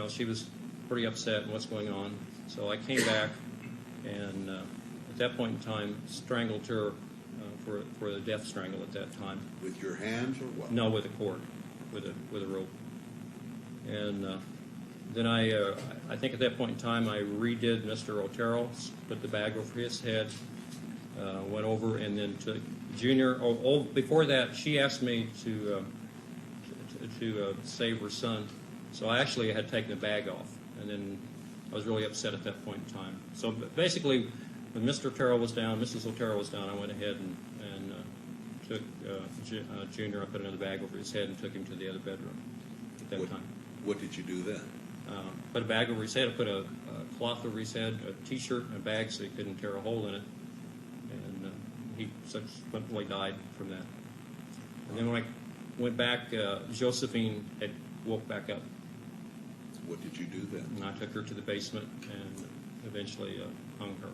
she was pretty upset and what's going on. So I came back and at that point in time strangled her for a death strangle at that time. With your hands or what? No, with a cord, with a rope. And then I think at that point in time I redid Mr. Otero, put the bag over his head, went over and then took Junior. Before that, she asked me to save her son. So I actually had taken the bag off, and then I was really upset at that point in time. So basically, when Mr. Otero was down, Mrs. Otero was down, I went ahead and took Junior. I put another bag over his head and took him to the other bedroom at that time. What did you do then? Put a bag over his head. I put a cloth over his head, a T-shirt, and a bag so he couldn't tear a hole in it. And he subsequently died from that. And then when I went back, Josephine had woke back up. What did you do then? And I took her to the basement and eventually hung her.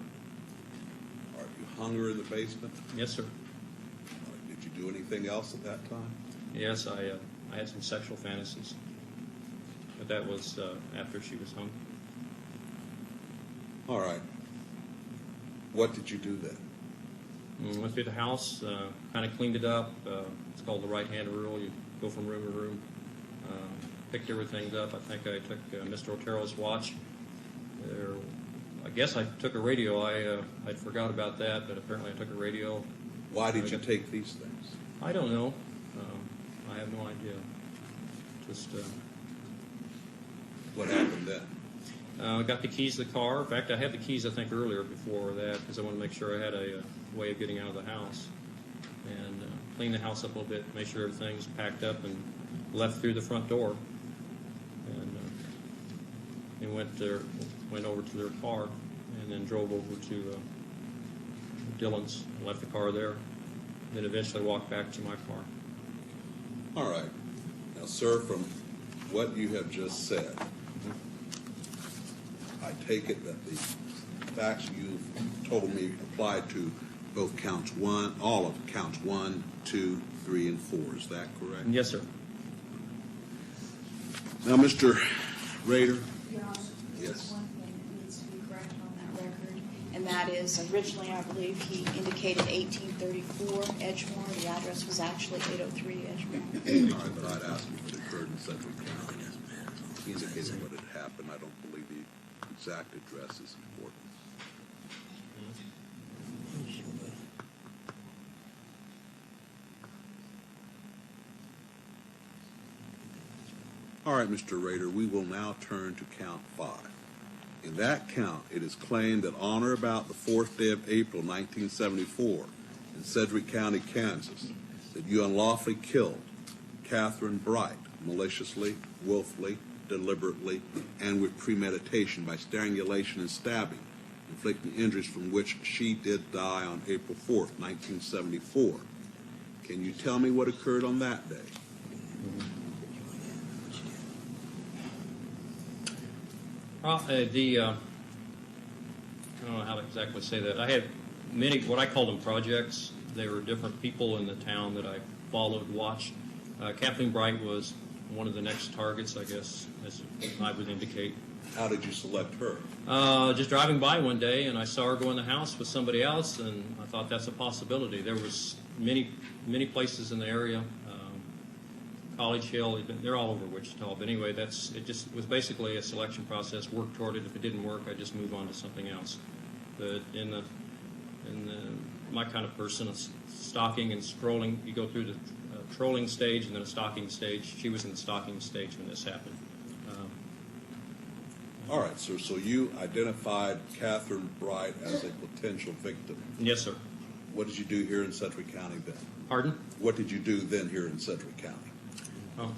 All right, you hung her in the basement? Yes, sir. All right, did you do anything else at that time? Yes, I had some sexual fantasies. But that was after she was hung. All right. What did you do then? Went through the house, kind of cleaned it up. It's called the right-hand rule. You go from room to room. Picked everything up. I think I took Mr. Otero's watch. I guess I took a radio. I forgot about that, but apparently I took a radio. Why did you take these things? I don't know. I have no idea. Just what happened then? Got the keys to the car. In fact, I had the keys, I think, earlier before that because I wanted to make sure I had a way of getting out of the house. And cleaned the house up a little bit, make sure everything's packed up, and left through the front door. And went over to their car, and then drove over to Dillon's, and left the car there. Then eventually walked back to my car. All right. Now, sir, from what you have just said, I take it that the facts you've told me apply to both counts one, all of counts 1, 2, 3, and 4. Is that correct? Yes, sir. Now, Mr. Rader. Your Honor, Yes. there's one thing that needs to be corrected on that record, and that is originally I believe he indicated 1834 Edgemore. The address was actually 803 Edgemore. All right, but I'd ask if it occurred in Central County. He indicated what had happened. I don't believe the exact address is important. All right, Mr. Rader, we will now turn to count 5. In that count, it is claimed that on or about the 4th day of April, 1974, in Sedgwick County, Kansas, that you unlawfully killed Catherine Bright maliciously, willfully, deliberately, and with premeditation by strangulation and stabbing, inflicting injuries from which she did die on April 4th, 1974. Can you tell me what occurred on that day? Well, I don't know how to exactly say that. I had many, what I call them projects. They were different people in the town that I followed, watched. Kathleen Bright was one of the next targets, I guess, as I would indicate. How did you select her? Just driving by one day, and I saw her go in the house with somebody else, and I thought that's a possibility. There was many places in the area. College Hill, they're all over Wichita. But anyway, it just was basically a selection process. Worked toward it. If it didn't work, I just move on to something else. But my kind of person, stalking and scrolling. You go through the trolling stage and then a stalking stage. She was in the stalking stage when this happened. All right, sir. So you identified Catherine Bright as a potential victim. Yes, sir. What did you do here in Sedgwick County then? Pardon? What did you do then here in Sedgwick County?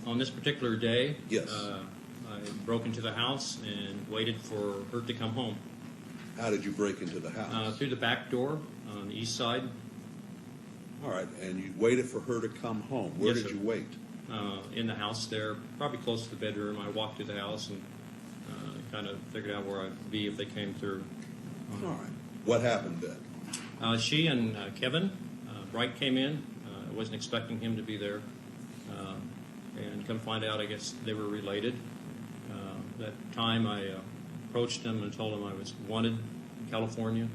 On this particular day, Yes. I broke into the house and waited for her to come home. How did you break into the house? Through the back door on the east side. All right, and you waited for her to come home. Where Yes, did sir. you wait? In the house there, probably close to the bedroom. I walked through the house and kind of figured out where I'd be if they came through. All right. What happened then? She and Kevin Bright came in. I wasn't expecting him to be there. And come find out, I guess they were related. that time, I approached him and told him I was wanted in California,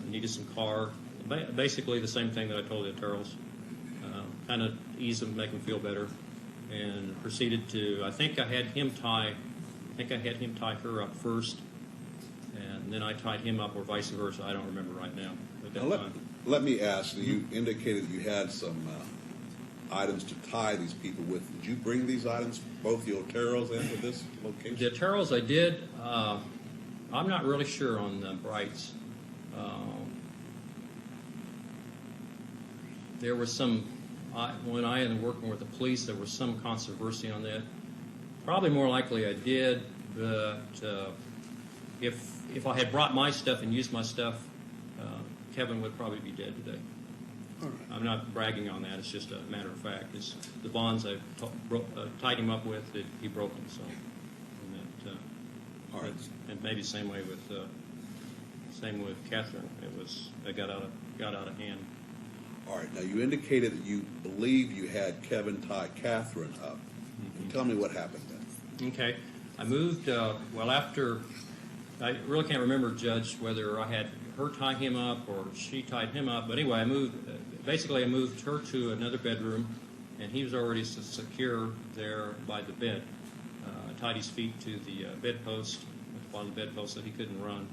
needed some car. Basically the same thing that I told the Otteros. Kind of ease him, make him feel better, and proceeded to. I think I had him tie her up first, and then I tied him up, or vice versa. I don't remember right now. At that time. Let me ask. You indicated you had some items to tie these people with. Did you bring these items, both the Otteros and to this location? The Otteros I did. I'm not really sure on the Brights. There was some, when I was working with the police, there was some controversy on that. Probably more likely I did, but if I had brought my stuff and used my stuff, Kevin would probably be dead today. All right. I'm not bragging on that. It's just a matter of fact. It's the bonds I tied him up with, he broke them. So, and that, all right. And maybe same with Catherine. It got out of hand. All right. Now you indicated that you believe you had Kevin tie Catherine up. Mm-hmm. Tell me what happened then. Okay. I moved, after, I really can't remember, Judge, whether I had her tie him up or she tied him up. But anyway, I moved her to another bedroom, and he was already secure there by the bed. I tied his feet to the bedpost, at the bottom of the bedpost, so he couldn't run.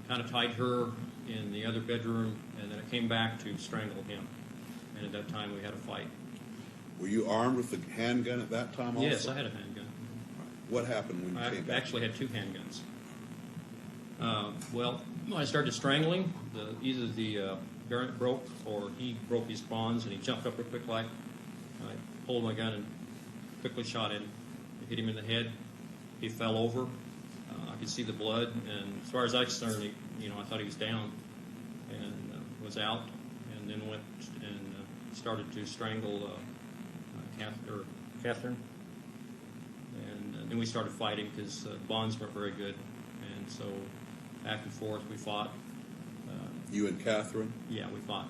Kind of tied her in the other bedroom, and then I came back to strangle him. And at that time, we had a fight. Were you armed with a handgun at that time also? Yes, I had a handgun. What happened when you came back? I actually had two handguns. When I started strangling, either the parent broke or he broke his bonds, and he jumped up real quick like. I pulled my gun and quickly shot him. I hit him in the head. He fell over. I could see the blood, and as far as I was concerned, I thought he was down and was out, and then went and started to strangle Catherine. And then we started fighting because bonds weren't very good, and so back and forth we fought. You and Catherine? Yeah, we fought.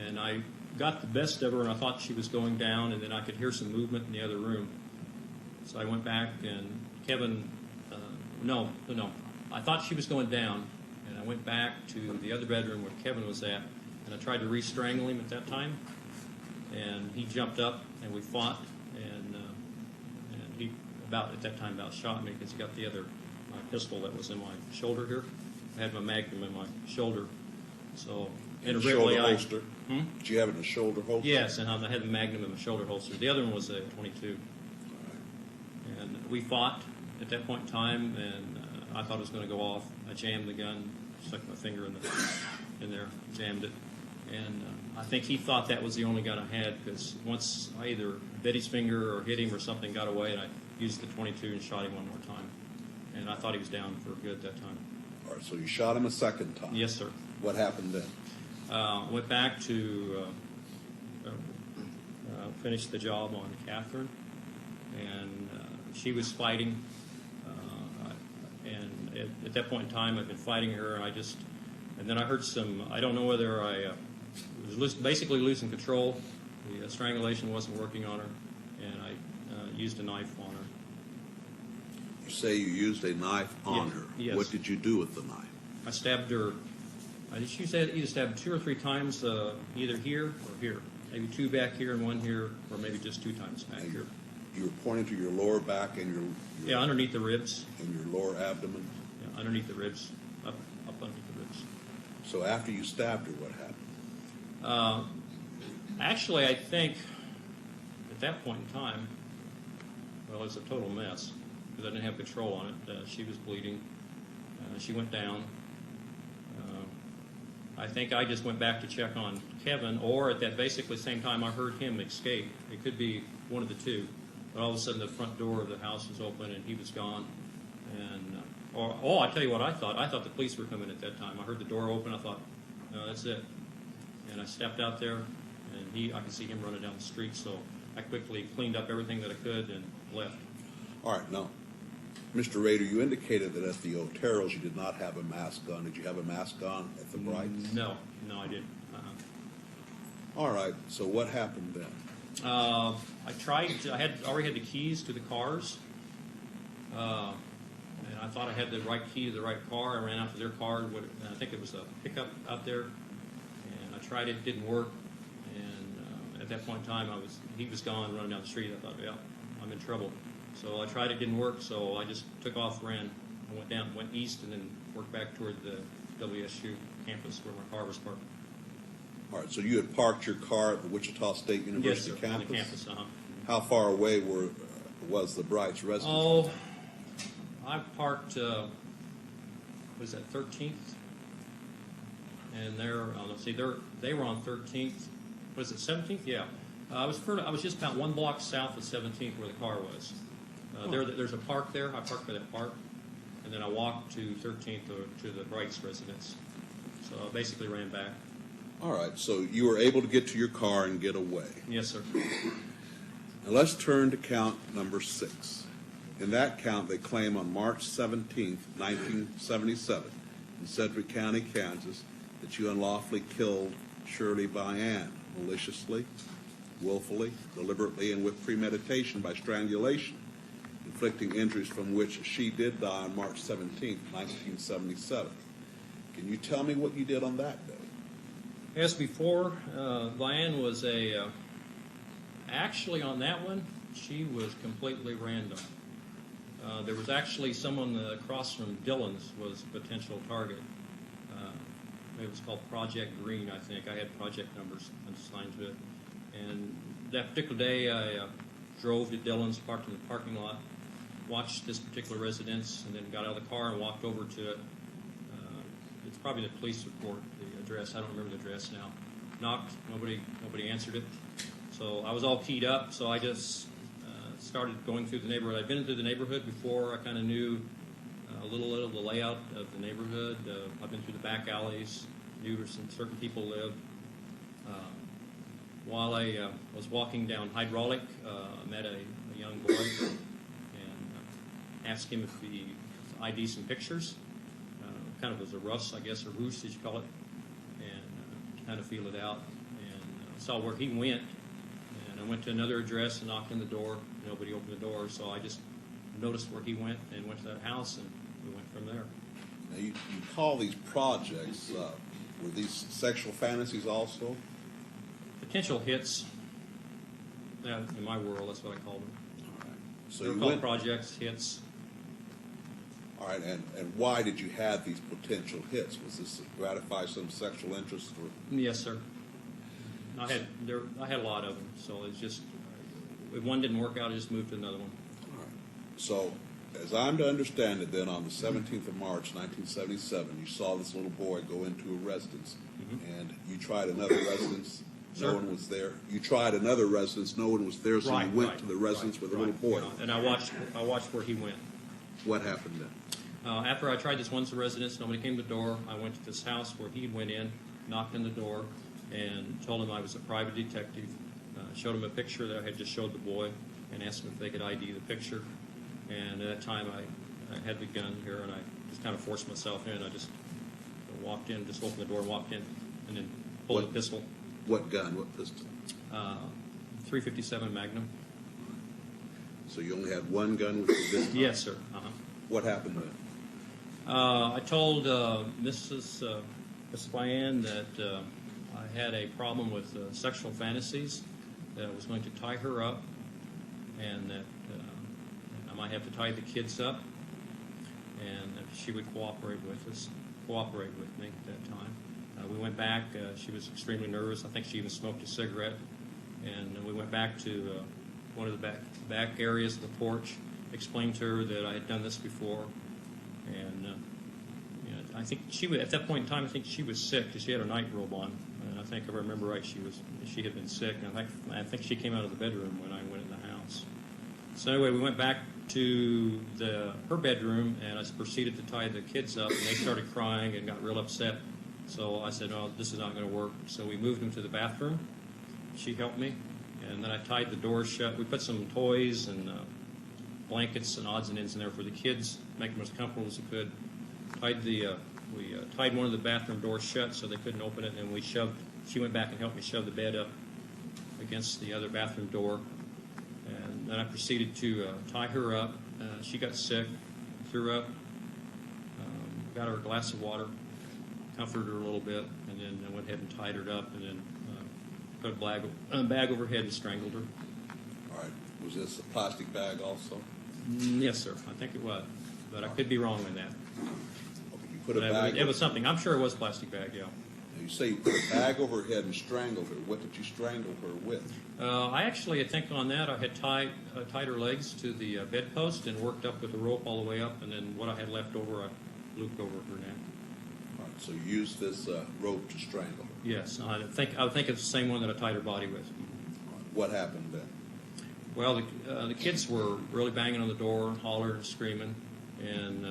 And I got the best of her, and I thought she was going down, and then I could hear some movement in the other room. So I went back, and Kevin, no, I thought she was going down, and I went back to the other bedroom where Kevin was at, and I tried to re-strangle him at that time, and he jumped up, and we fought, and he at that time shot me because he got the other pistol that was in my shoulder here. I had my Magnum in my shoulder, so Shoulder holster? Did you have it in a shoulder holster? Yes, and I had the Magnum in my shoulder holster. The other one was a 22. And we fought at that point in time, and I thought it was going to go off. I jammed the gun, stuck my finger in there, jammed it. And I think he thought that was the only gun I had, because once I either bit his finger or hit him or something, got away, and I used the 22 and shot him one more time. And I thought he was down for good that time. All right, so you shot him a second time. Yes, sir. What happened then? Went back to finish the job on Catherine, and she was fighting. And at that point in time, I'd been fighting her, and then I heard some. I don't know whether I was basically losing control. The strangulation wasn't working on her, and I used a knife on her. You say you used a knife on Yes. her. Yes. What did you do with the knife? I stabbed her. She said either stabbed 2 or 3 times, either here or here. Maybe 2 back here and 1 here, or maybe just 2 times back here. You were pointing to your lower back and your Yeah, underneath the ribs. and your lower abdomen. Yeah, underneath the ribs, up underneath the ribs. So after you stabbed her, what happened? Actually, I think at that point in time, well, it was a total mess because I didn't have control on it. She was bleeding. She went down. I think I just went back to check on Kevin, or at that basically same time I heard him escape. It could be one of the two. But all of a sudden the front door of the house was open and he was gone. And I tell you what I thought. I thought the police were coming at that time. I heard the door open. I thought, no, that's it. And I stepped out there, and I could see him running down the street. So I quickly cleaned up everything that I could and left. All right, now, Mr. Rader, you indicated that at the Oteros you did not have a mask on. Did you have a mask on at the Brights? No, I didn't. All right, so what happened then? I had already had the keys to the cars, and I thought I had the right key to the right car. I ran out to their car, and I think it was a pickup out there, and I tried it. It didn't work. And at that point in time, he was gone, running down the street. I thought, yeah, I'm in trouble. So I tried it. Didn't work. So I just took off, ran, and went east, and then worked back toward the WSU campus where my car was parked. All right, so you had parked your car at the Wichita State University Yes, sir, campus? on the campus, How far away was the Brights' residence? Oh, I parked, was that 13th? And let's see, they were on 13th. Was it 17th? Yeah. I was just about 1 block south of 17th where the car was. There's a park there. I parked by that park. And then I walked to 13th to the Brights' residence. So I basically ran back. All right, so you were able to get to your car and get away. Yes, sir. Now let's turn to count number 6. In that count, they claim on March 17th, 1977, in Sedgwick County, Kansas, that you unlawfully killed Shirley Vian maliciously, willfully, deliberately, and with premeditation by strangulation, inflicting injuries from which she did die on March 17th, 1977. Can you tell me what you did on that day? As before, Vian was actually on that one, she was completely random. There was actually someone across from Dillon's was a potential target. It was called Project Green, I think. I had project numbers assigned to it. And that particular day, I drove to Dillon's, parked in the parking lot, watched this particular residence, and then got out of the car and walked over to it. It's probably the police report, the address. I don't remember the address now. Knocked, nobody answered it. So I was all keyed up, so I just started going through the neighborhood. I'd been through the neighborhood before. I kind of knew a little of the layout of the neighborhood. I've been through the back alleys, knew where some certain people lived. While I was walking down Hydraulic, I met a young boy and asked him if he could ID some pictures. Kind of was a rust, I guess, or roost, as you call it, and kind of feel it out. And saw where he went, and I went to another address and knocked on the door. Nobody opened the door, so I just noticed where he went and went to that house, and we went from there. Now, you call these projects, were these sexual fantasies also? Potential hits. Yeah, in my world, that's what I call them. All right. So They're you called went, projects, hits. all right, and why did you have these potential hits? Was this to gratify some sexual interest? Or? Yes, sir. I had a lot of them, so it's just, if one didn't work out, I just moved to another one. All right. So, as I'm to understand it, then on the 17th of March, 1977, you saw this little boy go into a residence, and you tried another residence. No Sure. one was there. You tried another residence. No one was there, so you went to the residence right, with the right. little boy. Yeah, and I watched where he went. What happened then? After I tried this once residence, nobody came to the door. I went to this house where he went in, knocked on the door, and told him I was a private detective. Showed him a picture that I had just showed the boy, and asked him if they could ID the picture. And at that time, I had the gun here, and I just kind of forced myself in. I just walked in, just opened the door and walked in, and then pulled a pistol. What gun? What pistol? .357 Magnum. So you only had one gun with you this time? Yes, sir. What happened then? I told Mrs. Vian that I had a problem with sexual fantasies, that I was going to tie her up, and that I might have to tie the kids up, and if she would cooperate with me at that time. We went back. She was extremely nervous. I think she even smoked a cigarette. And we went back to one of the back areas of the porch, explained to her that I had done this before. And I think at that point in time, I think she was sick because she had her night robe on. And I think if I remember right, she had been sick. And I think she came out of the bedroom when I went in the house. So anyway, we went back to her bedroom, and I proceeded to tie the kids up, and they started crying and got real upset. So I said, no, this is not going to work. So we moved them to the bathroom. She helped me, and then I tied the door shut. We put some toys and blankets and odds and ends in there for the kids, make them as comfortable as we could. We tied one of the bathroom doors shut so they couldn't open it, and she went back and helped me shove the bed up against the other bathroom door. And then I proceeded to tie her up She got sick, threw up, got her a glass of water, comforted her a little bit, and then I went ahead and tied her up, and then put a bag over her head and strangled her. All right. Was this a plastic bag also? Yes, sir. I think it was, but I could be wrong on that. Okay, you put a But bag. it was something. I'm sure it was a plastic bag. Yeah. You say you put a bag over her head and strangled her. What did you strangle her with? I think on that I had tied her legs to the bedpost and worked up with the rope all the way up, and then what I had left over I looped over her neck. All right, so you used this rope to strangle her. Yes, I think it's the same one that I tied her body with. What happened then? Well, the kids were really banging on the door, hollering and screaming, and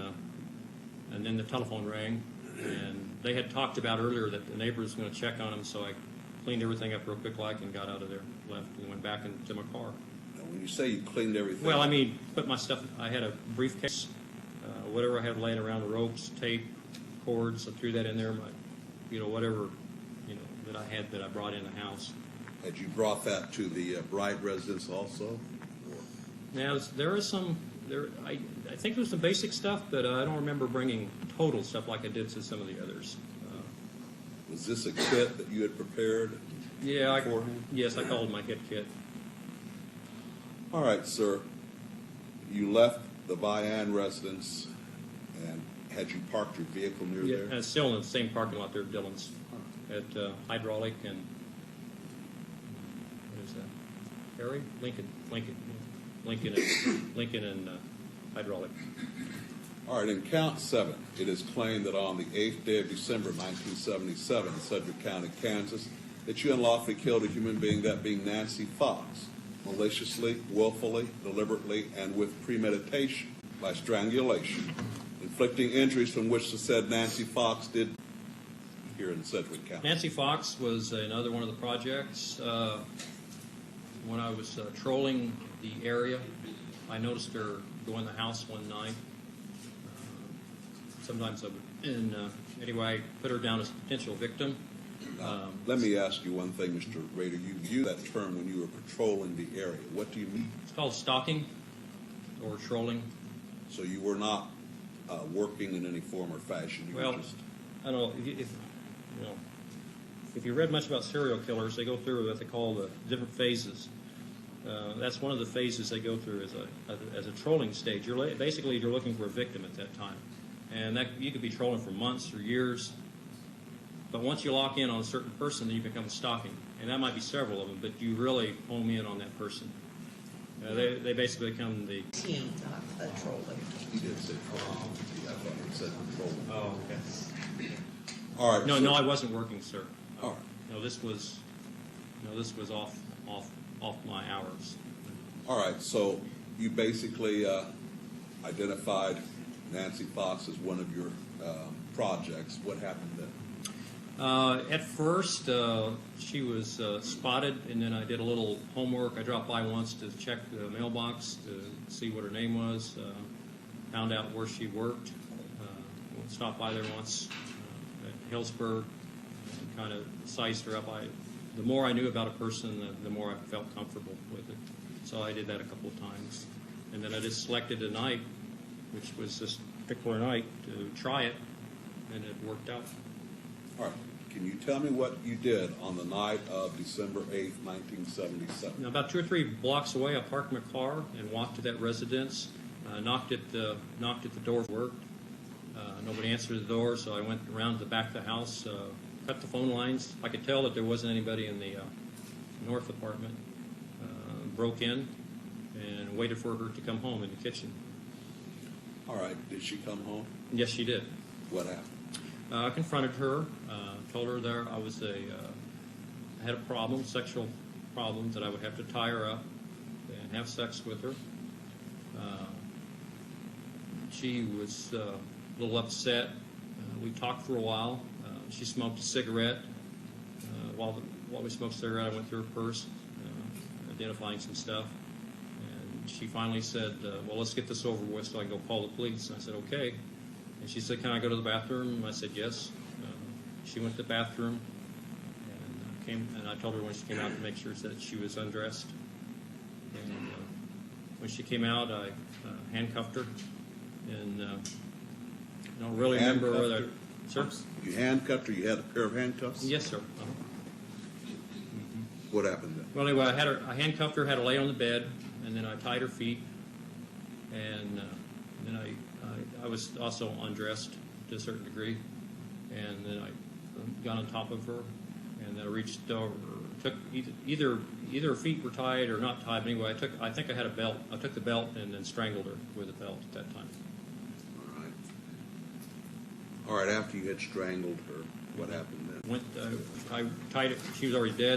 then the telephone rang, and they had talked about earlier that the neighbor was going to check on them, so I cleaned everything up real quick like and got out of there, left, and went back into my car. Now, when you say you cleaned everything, Well, I mean, put my stuff. I had a briefcase, whatever I had laying around, ropes, tape, cords. I threw that in there. Whatever, that I had that I brought in the house. had you brought that to the Bright residence also? Or- Now there is some. I think there was some basic stuff, but I don't remember bringing total stuff like I did to some of the others. Was this a kit that you had prepared? Yeah, beforehand? yes, I called my hit kit. All right, sir. You left the Bayan residence, and had you parked your vehicle near Yeah, there? and it's still in the same parking lot there, at Dillon's, at Hydraulic and what is that? Harry? Lincoln and Hydraulic. All right, in count 7, it is claimed that on the 8th day of December 1977 in Sedgwick County, Kansas, that you unlawfully killed a human being, that being Nancy Fox, maliciously, willfully, deliberately, and with premeditation by strangulation, inflicting injuries from which the said Nancy Fox did here in Sedgwick County. Nancy Fox was another one of the projects. When I was trolling the area, I noticed her go in the house one night. Sometimes I would, and anyway, I put her down as a potential victim. Now, let me ask you one thing, Mr. Rader. You used that term when you were patrolling the area. What do you mean? It's called stalking or trolling. So you were not working in any form or fashion. You Well, were just... I don't know if you read much about serial killers, they go through what they call the different phases. That's one of the phases they go through as a trolling stage. Basically you're looking for a victim at that time, and that you could be trolling for months or years. But once you lock in on a certain person, then you become stalking, and that might be several of them. But you really home in on that person. They basically become the Team, not a trolling. He did say trolling. I thought he said patrolling. Oh, okay. All right. No, I wasn't working, sir. All right. No, this was off my hours. All right, so you basically identified Nancy Fox as one of your projects. What happened then? At first, she was spotted, and then I did a little homework. I dropped by once to check the mailbox to see what her name was, found out where she worked, stopped by there once at Hillsburg, and kind of sized her up. The more I knew about a person, the more I felt comfortable with it. So I did that a couple of times. And then I just selected a night, which was this particular night, to try it, and it worked out. All right. Can you tell me what you did on the night of December 8th, 1977? Now, about 2 or 3 blocks away, I parked my car and walked to that residence, knocked at the door, worked. Nobody answered the door, so I went around to the back of the house, cut the phone lines. I could tell that there wasn't anybody in the north apartment. Broke in and waited for her to come home in the kitchen. All right. Did she come home? Yes, she did. What happened? I confronted her, told her there I had a problem, sexual problems, that I would have to tie her up and have sex with her. She was a little upset. We talked for a while. She smoked a cigarette. While we smoked a cigarette, I went through her purse, identifying some stuff. And she finally said, well, let's get this over with so I can go call the police. And I said, okay. And she said, can I go to the bathroom? I said, yes. She went to the bathroom and I told her when she came out to make sure that she was undressed. And when when she came out, I handcuffed her, and I don't really remember whether. Sir? You handcuffed her, you had a pair of handcuffs? Yes, sir. What happened then? Well, anyway, I handcuffed her, had her lay on the bed, and then I tied her feet, and then I was also undressed to a certain degree, and then I got on top of her, and then I reached over, took either her feet were tied or not tied. But anyway, I think I had a belt. I took the belt and then strangled her with a belt at that time. All right, after you had strangled her, what happened then? I tied it. She was already dead.